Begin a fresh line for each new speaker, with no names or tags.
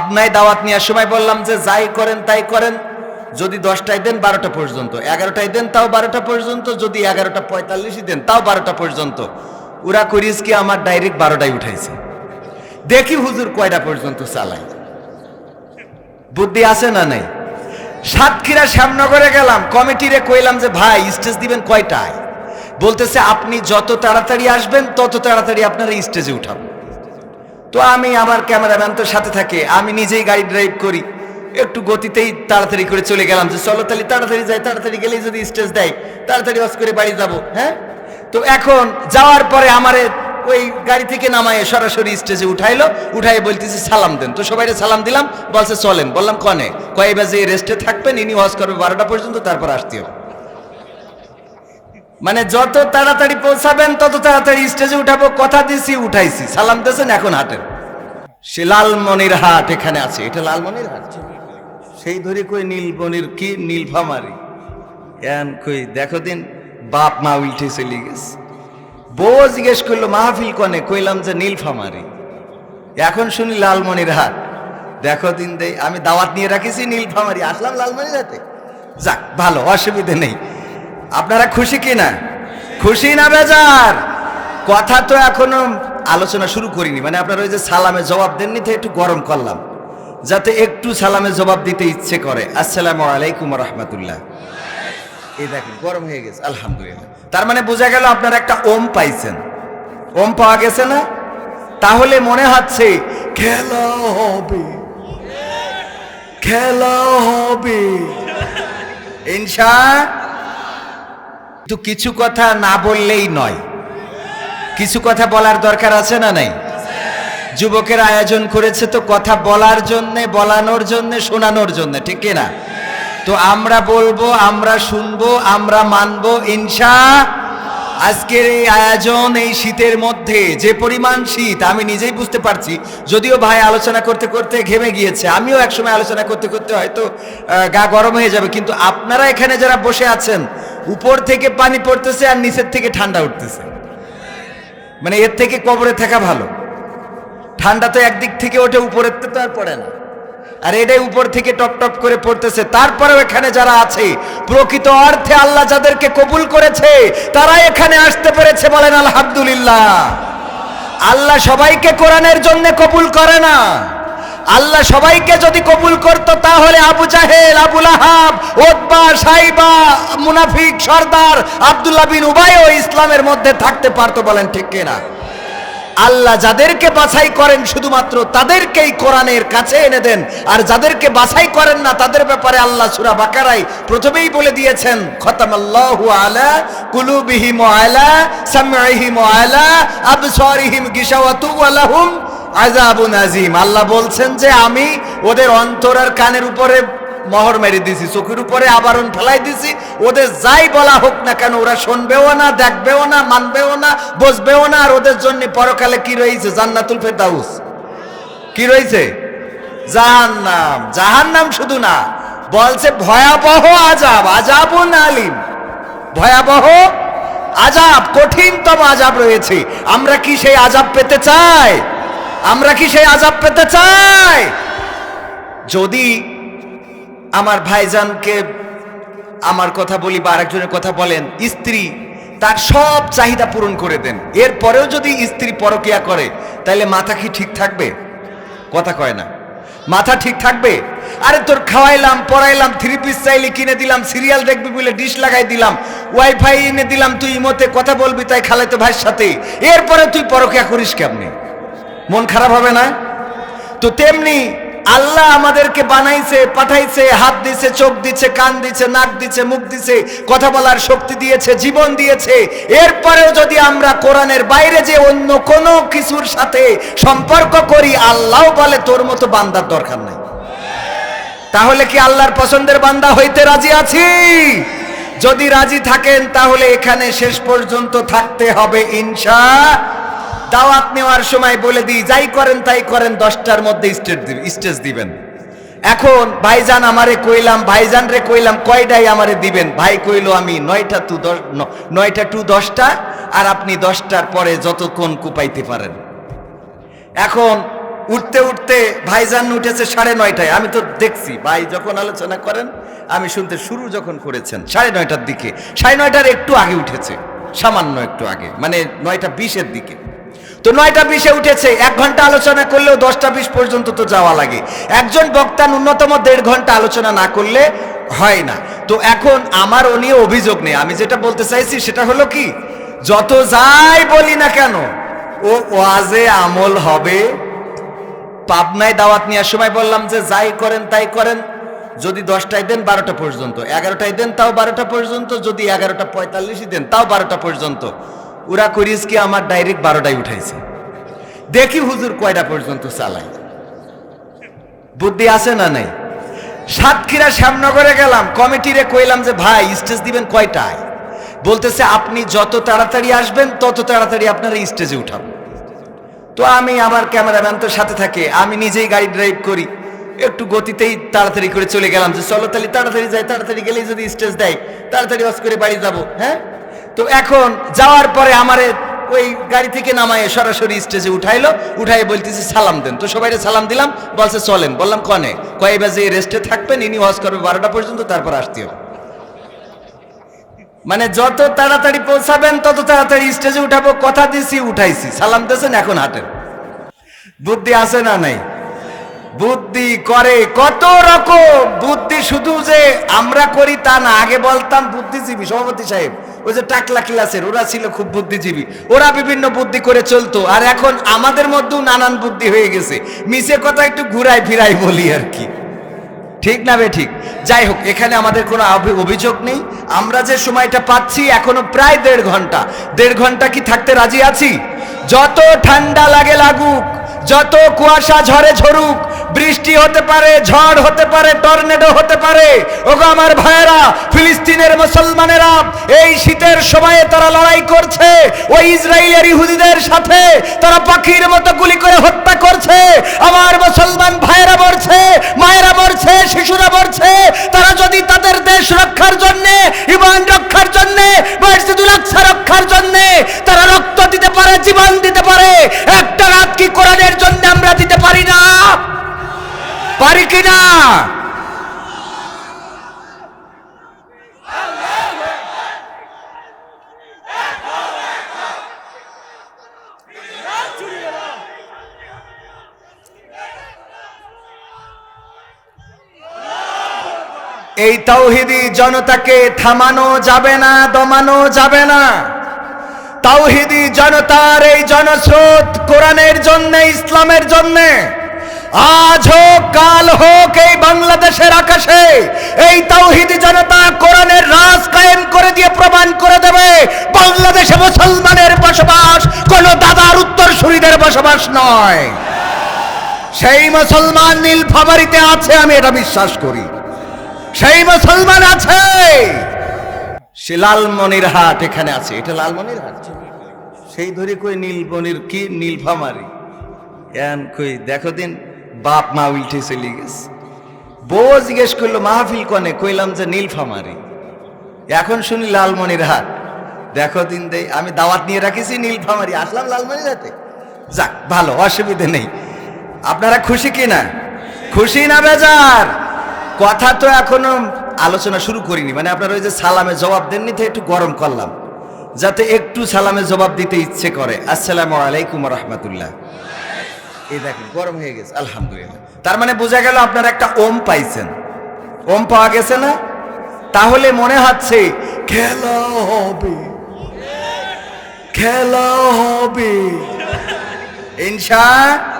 পাবনায় দাওয়াত নেওয়ার সময় বললাম যে যাই করেন তাই করেন, যদি 10টায় দেন 12টা পর্যন্ত, 11টায় দেন তাও 12টা পর্যন্ত, যদি 11:45 দেন তাও 12টা পর্যন্ত। ওরা করিস কি আমার ডাইরেক্ট 12টায় উঠাইছে। দেখি হুজুর কয়টা পর্যন্ত চালাই, বুদ্ধি আছে না নাই। সাতক্ষীরা শ্যামনগরে গেলাম, কমিটিরে কইলাম যে ভাই স্টেজ দিবেন কয়টায়? বলতেছে আপনি যত তাড়াতাড়ি আসবেন তত তাড়াতাড়ি আপনারা স্টেজে উঠাবো। তো আমি, আমার ক্যামেরাম্যান তো সাথে থাকে, আমি নিজেই গাড়ি ড্রাইভ করি, একটু গতিতেই তাড়াতাড়ি করে চলে গেলাম যে চলো তাহলে তাড়াতাড়ি যাই, তাড়াতাড়ি গেলেই যদি স্টেজ দেয় তাড়াতাড়ি ওয়াজ করে বাড়ি যাব। হ্যাঁ, তো এখন যাওয়ার পরে আমারে ওই গাড়ি থেকে নামায় সরাসরি স্টেজে উঠাইলো, উঠাই বলতেছি সালাম দেন। তো সবাই সালাম দিলাম, বলছে চলেন। বললাম কনে? কয় বাজে রেস্টে থাকবেন, ইনি ওয়াজ করবে 12টা পর্যন্ত, তারপর আসতে হবে। মানে যত তাড়াতাড়ি পৌঁছাবেন তত তাড়াতাড়ি স্টেজে উঠাবো, কথা দিছি, উঠাইছি, সালাম দিয়েছেন, এখন হাটেন। সে লালমনির হাট এখানে আছে, এটা লালমনির হাট। সেই ধরে কই নীলমনির কি নীলফামারি, এন কই দেখো দিন বাপ মা উল্টে চলে গেছে। বউ জিজ্ঞেস করলো মাহফিল কনে? কইলাম যে নীলফামারি। এখন শুনি লালমনির হাট, দেখো দিন দেই। আমি দাওয়াত নিয়ে রাখিছি নীলফামারি, আসলাম লালমনির হাটে। যাক ভালো, অসুবিধে নেই। আপনারা খুশি কিনা? খুশি না বেজার? কথা তো এখনো আলোচনা শুরু করিনি, মানে আপনারা ওই যে সালামে জবাব দেননি তো একটু গরম করলাম, যাতে একটু সালামে জবাব দিতে ইচ্ছে করে। আসসালামু আলাইকুম রাহমাতুল্লাহ। এই দেখেন গরম হয়ে গেছে, আলহামদুলিল্লাহ। তার মানে বোঝা গেল আপনারা একটা ওম পাইছেন। ওম পাওয়া গেছে না? তাহলে মনে হচ্ছে খেলা হবে, খেলা হবে ইনশাআল্লাহ। তো কিছু কথা না বললেই নয়, কিছু কথা বলার দরকার আছে না নাই? যুবকের আয়োজন করেছে তো কথা বলার জন্যে, বলানোর জন্যে, শোনানোর জন্যে, ঠিক কিনা? তো আমরা বলবো, আমরা শুনবো, আমরা মানবো ইনশাআল্লাহ। আজকের এই আয়োজন এই শীতের মধ্যে, যে পরিমাণ শীত আমি নিজেই বুঝতে পারছি, যদিও ভাই আলোচনা করতে করতে ঘেমে গিয়েছে, আমিও একসময় আলোচনা করতে করতে হয়তো গা গরম হয়ে যাবে, কিন্তু আপনারা এখানে যারা বসে আছেন, উপর থেকে পানি পড়তেছে আর নিচের থেকে ঠান্ডা উঠতেছে, মানে এর থেকে কবরে থাকা ভালো। ঠান্ডা তো একদিক থেকে ওঠে, উপরের তো আর পড়ে না, আর এটাই উপর থেকে টপ টপ করে পড়তেছে। তারপরেও এখানে যারা আছে, প্রকৃত অর্থে আল্লাহ যাদেরকে কবুল করেছে, তারা এখানে আসতে পেরেছে, বলেন আলহামদুলিল্লাহ। আল্লাহ সবাইকে কোরআনের জন্য কবুল করে না। আল্লাহ সবাইকে যদি কবুল করত, তাহলে আবু জাহেল, আবু লাহাব, উতবা, সাইবা, মুনাফিক সর্দার আব্দুল্লাহ বিন উবাইও ইসলামের মধ্যে থাকতে পারতো, বলেন ঠিক কিনা? আল্লাহ যাদেরকে বাছাই করেন শুধুমাত্র তাদেরকেই কোরআনের কাছে এনে দেন, আর যাদেরকে বাছাই করেন না তাদের ব্যাপারে আল্লাহ সূরা বাকারায় প্রথমেই বলে দিয়েছেন, খতামাল্লাহু আলা কুলুবিহিম ওয়া আলা সামঈহিম ওয়া আলা আবসারিহিম গিশাওয়াতু ওয়া লাহুম আযাবুন আযীম। আল্লাহ বলছেন যে আমি ওদের অন্তর আর কানের উপরে মোহর মেরে দিছি, চোখের উপরে আবরণ ফেলাই দিছি, ওদের যাই বলা হোক না কেন ওরা শুনবেও না, দেখবেও না, মানবেও না, বুঝবেও না। আর ওদের জন্য পরকালে কি রয়েছে? জান্নাতুল ফেরদাউস। কি রয়েছে? জাহান্নাম। জাহান্নাম শুধু না, বলছে ভয়াবহ আযাব, আযাবুন আলীম, ভয়াবহ আযাব, কঠিনতম আযাব রয়েছে। আমরা কি সেই আযাব পেতে চাই? আমরা কি সেই আযাব পেতে চাই? যদি আমার ভাইজানকে আমার কথা বলি বা আরেকজনের কথা বলেন, স্ত্রী তার সব চাহিদা পূরণ করে দেন, এরপরেও যদি স্ত্রী পরকিয়া করে, তাহলে মাথা কি ঠিক থাকবে? কথা কয় না, মাথা ঠিক থাকবে? আরে তোর খাওয়াইলাম, পড়াইলাম, 3 পিস চাইলে কিনে দিলাম, সিরিয়াল দেখবি বলে ডিশ লাগাই দিলাম, ওয়াইফাই এনে দিলাম, তুই ইমোতে কথা বলবি তাই খালাতো ভাইয়ের সাথে, এরপরে তুই পরকিয়া করিস কেমনে? মন খারাপ হবে না? তো তেমনি আল্লাহ আমাদেরকে বানাইছে, পাঠাইছে, হাত দিছে, চোখ দিছে, কান দিছে, নাক দিছে, মুখ দিছে, কথা বলার শক্তি দিয়েছে, জীবন দিয়েছে। এরপরেও যদি আমরা কোরআনের বাইরে যে অন্য কোনো কিছুর সাথে সম্পর্ক করি, আল্লাহ বলে তোর মতো বান্দার দরকার নাই। তাহলে কি আল্লাহর পছন্দের বান্দা হইতে রাজি আছি? যদি রাজি থাকেন তাহলে এখানে শেষ পর্যন্ত থাকতে হবে ইনশাআল্লাহ। দাওয়াত নেওয়ার সময় বলে দিই, যাই করেন তাই করেন, 10টার মধ্যে স্টেজ দিবেন। এখন ভাইজান আমারে কইলাম, ভাইজান রে কইলাম কয়টাই আমারে দিবেন? ভাই কইলো আমি 9টা টু 10টা, আর আপনি 10টার পরে যতক্ষণ কুপাইতে পারেন। এখন উঠতে উঠতে ভাইজান উঠেছে 9:30টায়। আমি তো দেখছি ভাই যখন আলোচনা করেন, আমি শুনতে শুরু যখন করেছেন 9:30টার দিকে, 9:30টার একটু আগে উঠেছে, সামান্য একটু আগে, মানে 9:20-এর দিকে। তো 9:20-এ উঠেছে। 1 ঘন্টা আলোচনা করলেও 10:20 পর্যন্ত তো যাওয়া লাগে। একজন বক্তা ন্যূনতম 1.5 ঘন্টা আলোচনা না করলে হয় না। তো এখন আমার ও নিয়ে অভিযোগ নেই, আমি যেটা বলতে চাইছি সেটা হলো কি, যত যাই বলি না কেন ও ওয়াজে আমল হবে। পাবনায় দাওয়াত নেওয়ার সময় বললাম যে যাই করেন তাই করেন, যদি 10টায় দেন 12টা পর্যন্ত, 11টায় দেন তাও 12টা পর্যন্ত, যদি 11:45 দেন তাও 12টা পর্যন্ত। ওরা করিস কি আমার ডাইরেক্ট 12টায় উঠাইছে। দেখি হুজুর কয়টা পর্যন্ত চালাই। বুদ্ধি আছে না নাই? সাতক্ষীরা শ্যামনগরে গেলাম, কমিটিরে কইলাম যে ভাই স্টেজ দিবেন কয়টায়? বলতেছে আপনি যত তাড়াতাড়ি আসবেন তত তাড়াতাড়ি আপনার স্টেজে উঠাবো। তো আমি, আমার ক্যামেরাম্যান তো সাথে থাকে, আমি নিজেই গাড়ি ড্রাইভ করি, একটু গতিতেই তাড়াতাড়ি করে চলে গেলাম যে চলো তাহলে তাড়াতাড়ি যাই, তাড়াতাড়ি গেলেই যদি স্টেজ দেয় তাড়াতাড়ি ওয়াজ করে বাড়ি যাব। হ্যাঁ, তো এখন যাওয়ার পরে আমারে ওই গাড়ি থেকে নামায় সরাসরি স্টেজে উঠাইলো, উঠাই বলতেছি সালাম দেন। তো সবাইকে সালাম দিলাম, বলছে চলেন। বললাম কনে? কয় বাজে রেস্টে থাকবেন, ইনি ওয়াজ করবে 12টা পর্যন্ত, তারপর আসতে হবে। মানে যত তাড়াতাড়ি পৌঁছাবেন তত তাড়াতাড়ি স্টেজে উঠাবো, কথা দিছি, উঠাইছি, সালাম দিয়েছেন, এখন হাঁটেন। বুদ্ধি আছে না নাই? বুদ্ধি করে কত রকম। বুদ্ধি শুধু যে আমরা করি তা না। আগে বলতাম বুদ্ধিজীবী সভাপতি সাহেব, ওই যে টাকলা ক্লাসের, ওরা ছিল খুব বুদ্ধিজীবী, ওরা বিভিন্ন বুদ্ধি করে চলতো। আর এখন আমাদের মধ্যেও নানান বুদ্ধি হয়ে গেছে, মিছে কথা একটু ঘুরাই ফিরাই বলি আর কি, ঠিক না বে ঠিক? যাই হোক, এখানে আমাদের কোনো অভিযোগ নেই। আমরা যে সময়টা পাচ্ছি এখনো প্রায় 1.5 ঘন্টা, 1.5 ঘন্টা কি থাকতে রাজি আছি? যত ঠান্ডা লাগে লাগুক, যত কুয়াশা ঝরে ঝরুক, বৃষ্টি হতে পারে, ঝড় হতে পারে, টর্নেডো হতে পারে। ওগো আমার ভাইয়েরা, ফিলিস্তিনের মুসলমানেরা এই শীতের সময়ে তারা লড়াই করছে ওই ইসরায়েলের ইহুদিদের সাথে, তারা পাখির মতো গুলি করে হত্যা করছে। আমার মুসলমান ভাইয়েরা মরছে, মায়েরা মরছে, শিশুরা মরছে। তারা যদি তাদের দেশ রক্ষার জন্য, ঈমান রক্ষার জন্য, মসজিদুল আকসা রক্ষার জন্য তারা রক্ত দিতে পারে, জীবন দিতে পারে, একটা রাত কি কোরআনের জন্য আমরা দিতে পারি না? পারি কিনা? এই তাওহীদি জনতাকে থামানো যাবে না, দমানো যাবে না। তাওহীদি জনতার এই জনস্রোত কোরআনের জন্য, ইসলামের জন্য, আজ হোক কাল হোক এই বাংলাদেশের আকাশে এই তাওহীদি জনতা কোরআনের রাজ কায়েম করে দিয়ে প্রমাণ করে দেবে বাংলাদেশে মুসলমানের বসবাস কোন দাদার উত্তরসূরিদের বসবাস নয়। সেই মুসলমান নীলফামারীতে আছে, আমি এটা বিশ্বাস করি। সেই মুসলমান আছে, সে লালমনিরহাট এখানে আছে, এটা লালমনিরহাট, সেই ধরে কই নীলমনির কি নীলফামারী এন কই দেখো দিন বাপ মা উল্টে চলে গেছে। বউ জিজ্ঞেস করলো মাহফিল কনে, কইলাম যে নীলফামারী। এখন শুনি লালমনিরহাট, দেখো দিন দেই আমি দাওয়াত নিয়ে রাখিছি নীলফামারী, আসলাম লালমনিরহাটে। যাক ভালো, অসুবিধে নেই। আপনারা খুশি কিনা? খুশি না বেজার? কথা তো এখনো আলোচনা শুরু করিনি, মানে আপনারা ওই যে সালামে জবাব দেননি তো একটু গরম করলাম, যাতে একটু সালামে জবাব দিতে ইচ্ছে করে। আসসালামু আলাইকুম ওয়া রাহমাতুল্লাহ। এই দেখেন গরম হয়ে গেছে, আলহামদুলিল্লাহ। তার মানে বোঝা গেল আপনারা একটা ওম পাইছেন। ওম পাওয়া গেছে না? তাহলে মনে হচ্ছে খেলা হবে, খেলা হবে ইনশাআল্লাহ।